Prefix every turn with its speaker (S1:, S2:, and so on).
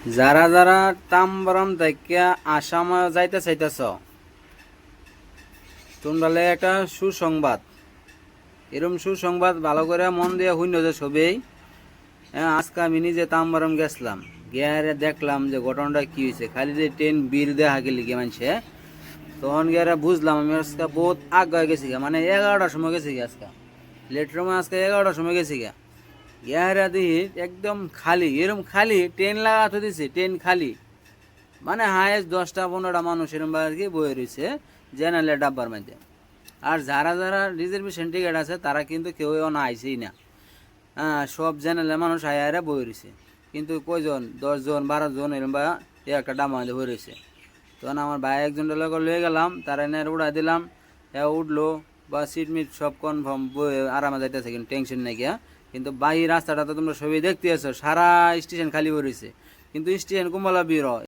S1: যারা যারা তাম্বরম থেকে আসাম যাইতে চাইতেছ, তোমরা একটা সুসংবাদ, এরম সুসংবাদ ভালো করে মন দিয়ে হইন যে সবেই। আজকে আমি নিজে তাম্বরম গেছিলাম, গিয়ে দেখলাম যে ঘটনাটা কি হয়েছে। খালি যে ট্রেন বীর দেখা গেলি গিয়ে মানছে, তখন গিয়ে বুঝলাম আমি আজকে বহুত আগে গেছি গা, মানে 11টার সময় গেছি গিয়ে আজকে, লেট সময় আজকে 11টার সময় গেছি গা। গিয়ে দেখি একদম খালি, এরম খালি ট্রেন লাগাতে দিছে, ট্রেন খালি, মানে হায়েস্ট 10টা 15টা মানুষ এরকম আর কি বয়ে রয়েছে জেনারেল ডাব্বার মধ্যে। আর যারা যারা রিজার্ভেশন টিকিট আছে তারা কিন্তু কেউ না আইসেই না। হ্যাঁ, সব জেনারেল মানুষ আয়া বয়ে রয়েছে, কিন্তু কয়জন 10 জন 12 জন এরকম বা একটা ডাব্বার মধ্যে বয়ে রয়েছে। তখন আমার ভাই একজন লোক লয়ে গেলাম, তারা এনে উড়াই দিলাম, উঠলো বা সিট মিট সব কনফার্ম বয়ে আরামে যাইতেছে, কিন্তু টেনশন নাই গিয়া। কিন্তু বাহি রাস্তাটা তো তোমরা সবই দেখতে আছো, সারা স্টেশন খালি বয়ে রয়েছে, কিন্তু স্টেশন কুম্বালা বীর